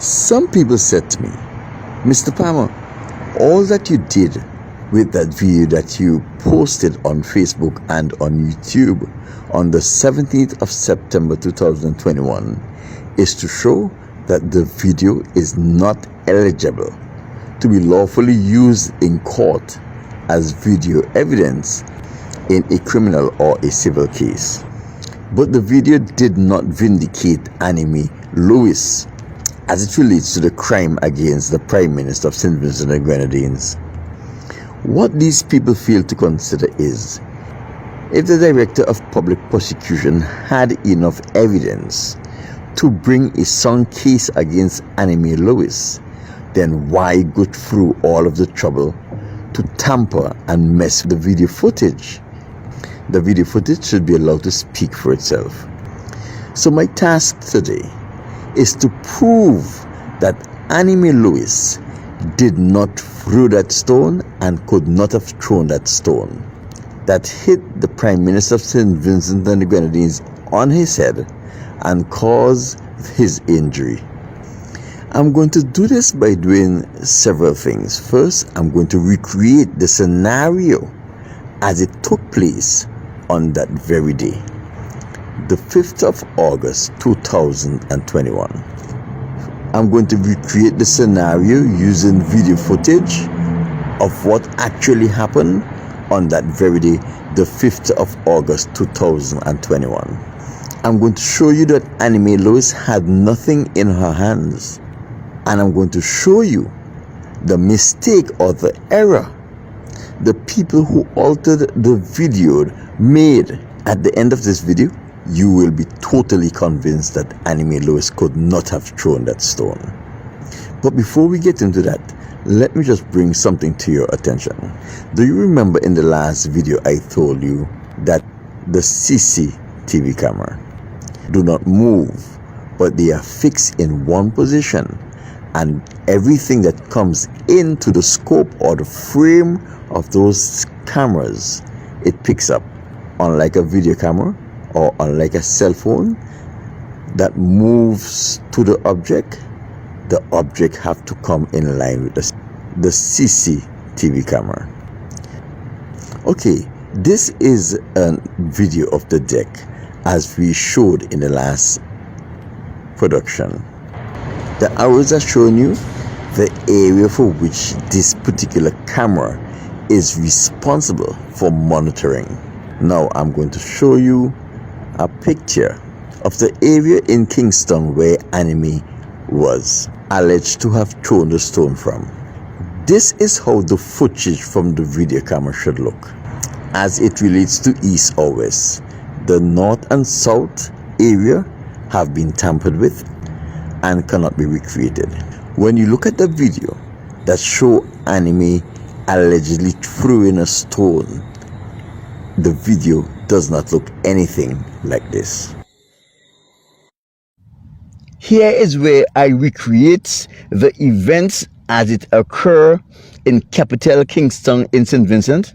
Some people said to me, Mr. Palmer, all that you did with that video that you posted on Facebook and on YouTube on the 17th of September 2021 is to show that the video is not eligible to be lawfully used in court as video evidence in a criminal or a civil case. But the video did not vindicate Anime Lewis as it relates to the crime against the Prime Minister of St. Vincent and Grenadines. What these people fail to consider is, if the Director of Public Prosecution had enough evidence to bring a sound case against Anime Lewis, then why go through all of the trouble to tamper and mess with the video footage? The video footage should be allowed to speak for itself. So my task today is to prove that Anime Lewis did not throw that stone and could not have thrown that stone that hit the Prime Minister of St. Vincent and the Grenadines on his head and caused his injury. I'm going to do this by doing several things. First, I'm going to recreate the scenario as it took place on that very day, the 5th of August 2021. I'm going to recreate the scenario using video footage of what actually happened on that very day, the 5th of August 2021. I'm going to show you that Anime Lewis had nothing in her hands, and I'm going to show you the mistake or the error the people who altered the video made. At the end of this video, you will be totally convinced that Anime Lewis could not have thrown that stone. But before we get into that, let me just bring something to your attention. Do you remember in the last video I told you that the CCTV camera do not move, but they are fixed in one position, and everything that comes into the scope or the frame of those cameras, it picks up, unlike a video camera or unlike a cell phone that moves to the object have to come in line with the CCTV camera. Okay, this is a video of the deck as we showed in the last production. The arrows are showing you the area for which this particular camera is responsible for monitoring. Now I'm going to show you a picture of the area in Kingston where Anime was alleged to have thrown the stone from. This is how the footage from the video camera should look as it relates to east or west. The north and south area have been tampered with and cannot be recreated. When you look at the video that show Anime allegedly throwing a stone, the video does not look anything like this. Here is where I recreate the events as it occur in capital Kingston in St. Vincent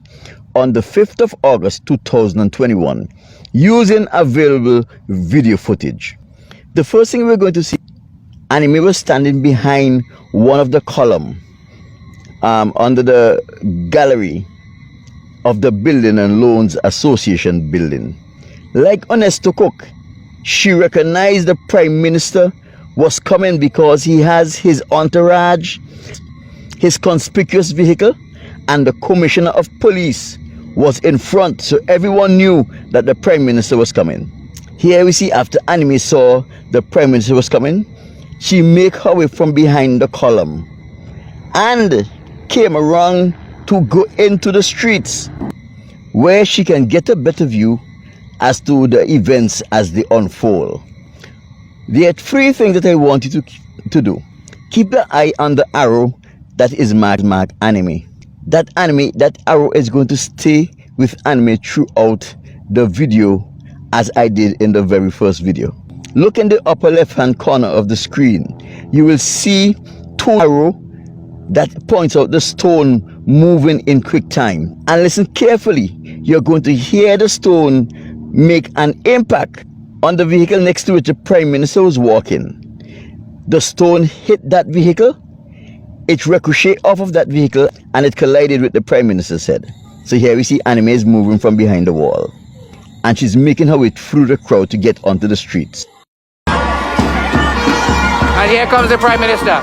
on the 5th of August 2021 using available video footage. The first thing we're going to see, Anime was standing behind one of the columns under the gallery of the Building and Loans Association building. Like Honesto Cook, she recognized the Prime Minister was coming because he has his entourage, his conspicuous vehicle, and the Commissioner of Police was in front, so everyone knew that the Prime Minister was coming. Here we see after Anime saw the Prime Minister was coming, she make her way from behind the column and came around to go into the streets where she can get a better view as to the events as they unfold. There are three things that I want you to do. Keep the eye on the arrow that is marked Anime. That arrow is going to stay with Anime throughout the video as I did in the very first video. Look in the upper left hand corner of the screen. You will see two arrows that points out the stone moving in quick time. And listen carefully. You're going to hear the stone make an impact on the vehicle next to which the Prime Minister was walking. The stone hit that vehicle, it ricocheted off of that vehicle, and it collided with the Prime Minister's head. So here we see Anime is moving from behind the wall, and she's making her way through the crowd to get onto the streets. And here comes the Prime Minister.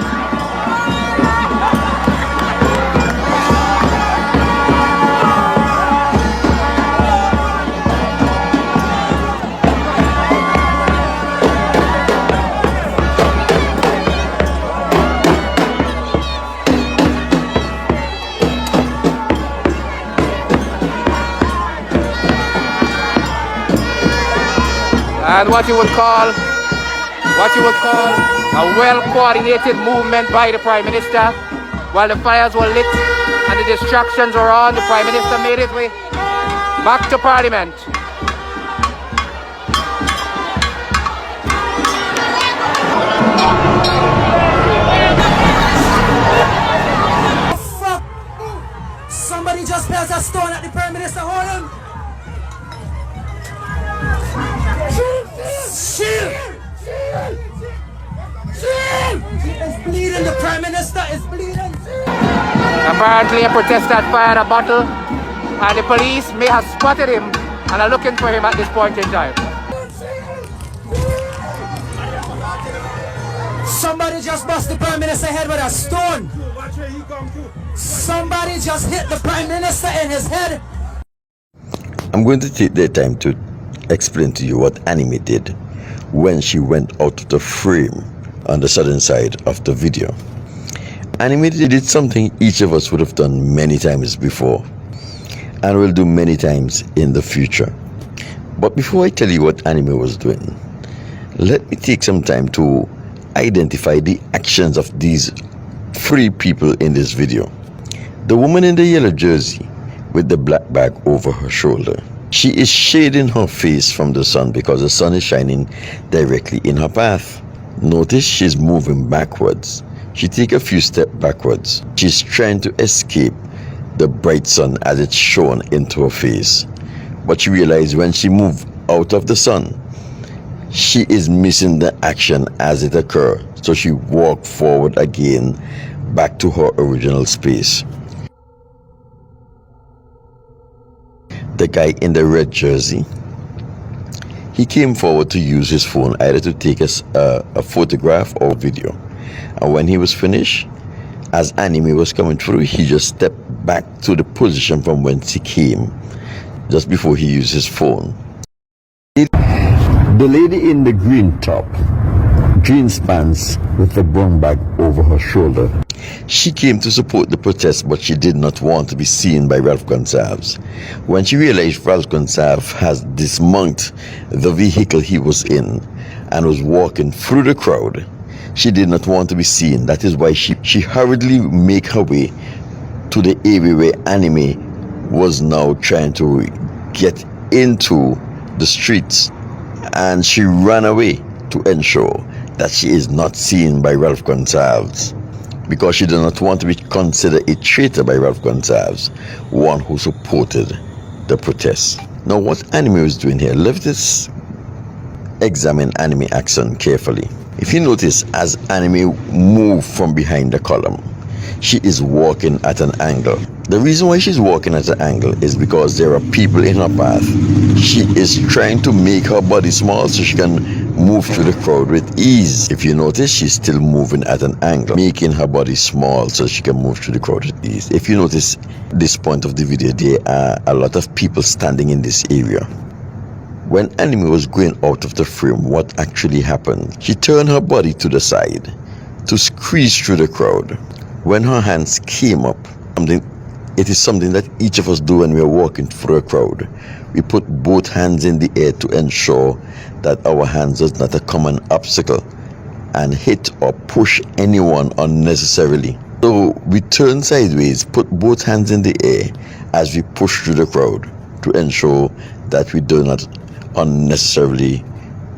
And what you would call a well-coordinated movement by the Prime Minister. While the fires were lit and the distractions were on, the Prime Minister made his way back to Parliament. Fuck! Somebody just built a stone at the Prime Minister. Hold him! Shield! It's bleeding, the Prime Minister is bleeding! Apparently a protester had fired a bottle and the police may have spotted him and are looking for him at this point in time. Somebody just bust the Prime Minister head with a stone! Somebody just hit the Prime Minister in his head! I'm going to take the time to explain to you what Anime did when she went out of the frame on the southern side of the video. Anime did something each of us would have done many times before and will do many times in the future. But before I tell you what Anime was doing, let me take some time to identify the actions of these three people in this video. The woman in the yellow jersey with the black bag over her shoulder. She is shading her face from the sun because the sun is shining directly in her path. Notice she's moving backwards. She takes a few steps backwards. She's trying to escape the bright sun as it's shone into her face. But she realized when she moved out of the sun, she is missing the action as it occurred. So she walked forward again back to her original space. The guy in the red jersey, he came forward to use his phone either to take a photograph or video. And when he was finished, as Anime was coming through, he just stepped back to the position from whence he came, just before he used his phone. The lady in the green top, green pants with the brown bag over her shoulder, she came to support the protest, but she did not want to be seen by Ralph Gonsalves. When she realized Ralph Gonsalves has dismounted the vehicle he was in and was walking through the crowd, she did not want to be seen. That is why she hurriedly made her way to the area where Anime was now trying to get into the streets, and she ran away to ensure that she is not seen by Ralph Gonsalves, because she did not want to be considered a traitor by Ralph Gonsalves, one who supported the protests. Now what Anime was doing here, let us examine Anime action carefully. If you notice, as Anime moved from behind the column, she is walking at an angle. The reason why she's walking at an angle is because there are people in her path. She is trying to make her body small so she can move through the crowd with ease. If you notice, she's still moving at an angle, making her body small so she can move through the crowd with ease. If you notice this point of the video, there are a lot of people standing in this area. When Anime was going out of the frame, what actually happened? She turned her body to the side to squeeze through the crowd. When her hands came up, it is something that each of us do when we are walking through a crowd. We put both hands in the air to ensure that our hands does not come an obstacle and hit or push anyone unnecessarily. So we turn sideways, put both hands in the air as we push through the crowd to ensure that we do not unnecessarily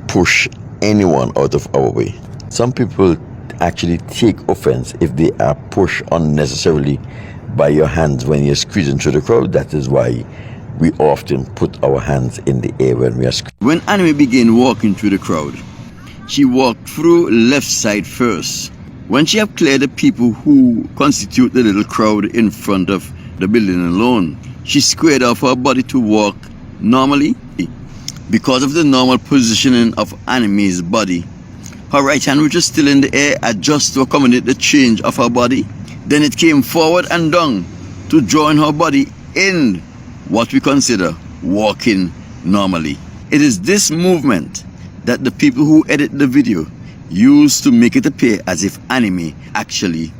push anyone out of our way. Some people actually take offense if they are pushed unnecessarily by your hands when you're squeezing through the crowd. That is why we often put our hands in the air when we are squeezing. When Anime began walking through the crowd, she walked through left side first. When she had cleared the people who constitute the little crowd in front of the building alone, she squared off her body to walk normally. Because of the normal positioning of Anime's body, her right hand, which was still in the air, adjusted to accommodate the change of her body. Then it came forward and down to join her body in what we consider walking normally. It is this movement that the people who edit the video use to make it appear as if Anime actually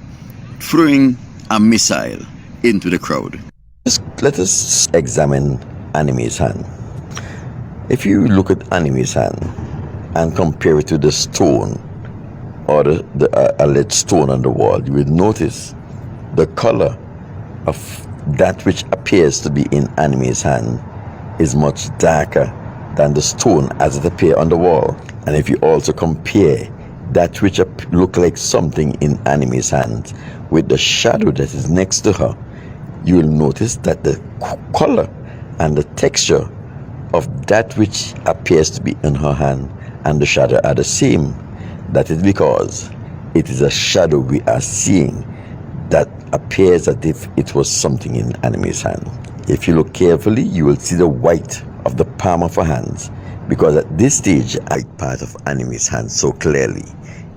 throwing a missile into the crowd. Let us examine Anime's hand. If you look at Anime's hand and compare it to the stone or the alleged stone on the wall, you will notice the color of that which appears to be in Anime's hand is much darker than the stone as it appears on the wall. And if you also compare that which look like something in Anime's hand with the shadow that is next to her, you will notice that the color and the texture of that which appears to be in her hand and the shadow are the same. That is because it is a shadow we are seeing that appears as if it was something in Anime's hand. If you look carefully, you will see the white of the palm of her hands, because at this stage I part of Anime's hand so clearly.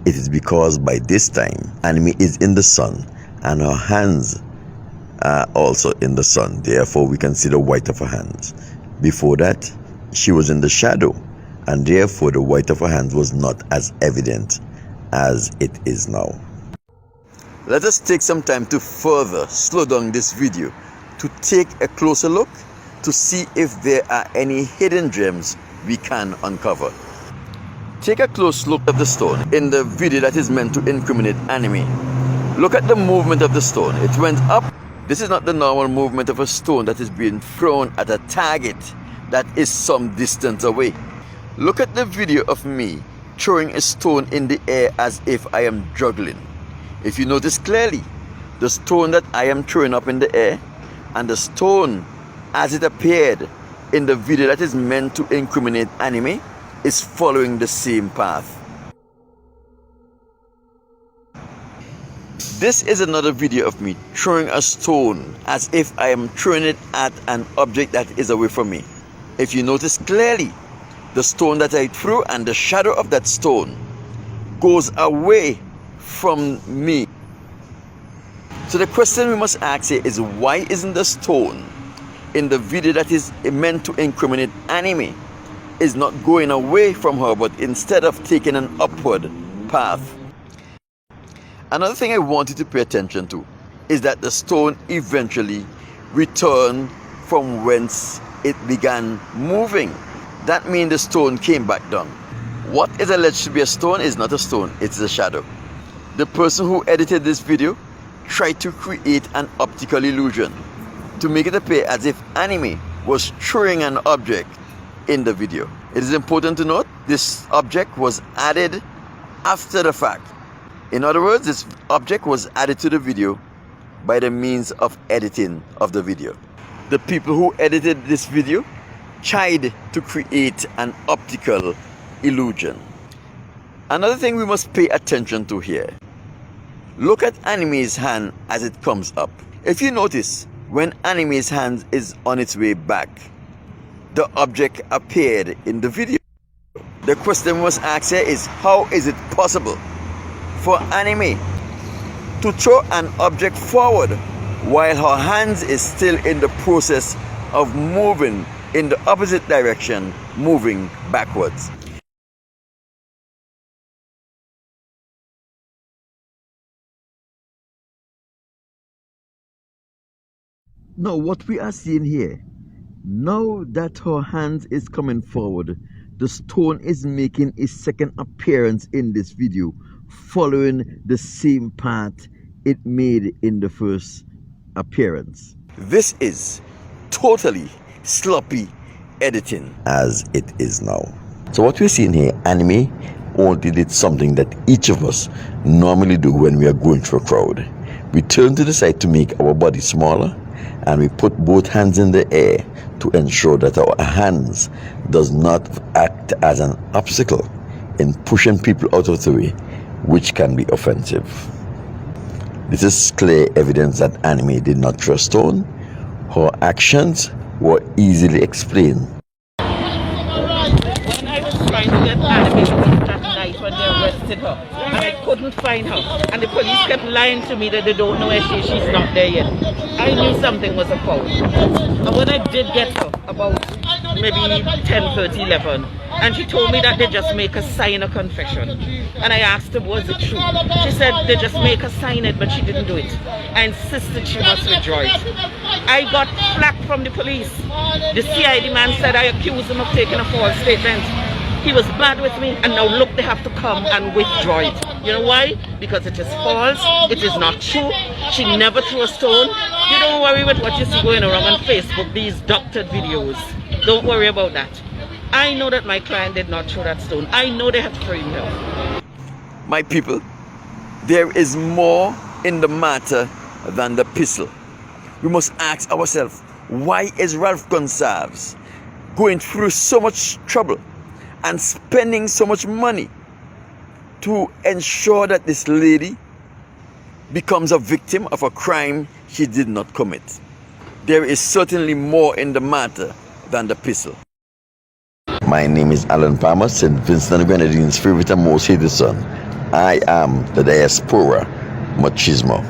It is because by this time Anime is in the sun and her hands are also in the sun, therefore we can see the white of her hands. Before that, she was in the shadow, and therefore the white of her hands was not as evident as it is now. Let us take some time to further slow down this video to take a closer look to see if there are any hidden gems we can uncover. Take a close look at the stone in the video that is meant to incriminate Anime. Look at the movement of the stone. It went up. This is not the normal movement of a stone that is being thrown at a target that is some distance away. Look at the video of me throwing a stone in the air as if I am juggling. If you notice clearly, the stone that I am throwing up in the air and the stone as it appeared in the video that is meant to incriminate Anime is following the same path. This is another video of me throwing a stone as if I am throwing it at an object that is away from me. If you notice clearly, the stone that I threw and the shadow of that stone goes away from me. So the question we must ask here is, why isn't the stone in the video that is meant to incriminate Anime is not going away from her, but instead of taking an upward path? Another thing I want you to pay attention to is that the stone eventually returned from whence it began moving. That means the stone came back down. What is alleged to be a stone is not a stone, it's a shadow. The person who edited this video tried to create an optical illusion to make it appear as if Anime was throwing an object in the video. It is important to note this object was added after the fact. In other words, this object was added to the video by the means of editing of the video. The people who edited this video tried to create an optical illusion. Another thing we must pay attention to here. Look at Anime's hand as it comes up. If you notice, when Anime's hand is on its way back, the object appeared in the video. The question we must ask here is, how is it possible for Anime to throw an object forward while her hands is still in the process of moving in the opposite direction, moving backwards? Now what we are seeing here, now that her hands is coming forward, the stone is making a second appearance in this video, following the same path it made in the first appearance. This is totally sloppy editing As it is now. So what we're seeing here, Anime only did something that each of us normally do when we are going through a crowd. We turn to the side to make our body smaller, and we put both hands in the air to ensure that our hands does not act as an obstacle in pushing people out of the way, which can be offensive. This is clear evidence that Anime did not throw a stone. Her actions were easily explained. When I was trying to get Anime that night when they arrested her, and I couldn't find her, and the police kept lying to me that they don't know where she's not there yet, I knew something was afoul. And when I did get her, about maybe 10:30, 11, and she told me that they just make her sign a confession. And I asked her, was it true? She said they just make her sign it, but she didn't do it. I insisted she must withdraw it. I got flack from the police. The CID man said I accused him of taking a false statement. He was bad with me, and now look, they have to come and withdraw it. You know why? Because it is false, it is not true. She never threw a stone. You don't worry with what you see going around on Facebook, these doctored videos. Don't worry about that. I know that my client did not throw that stone. I know they have framed her. My people, there is more in the matter than the pistol. We must ask ourselves, why is Ralph Gonsalves going through so much trouble and spending so much money to ensure that this lady becomes a victim of a crime she did not commit? There is certainly more in the matter than the pistol. My name is Alan Palmer, St. Vincent and Grenadines' favorite and most hated son. I am the diaspora machismo.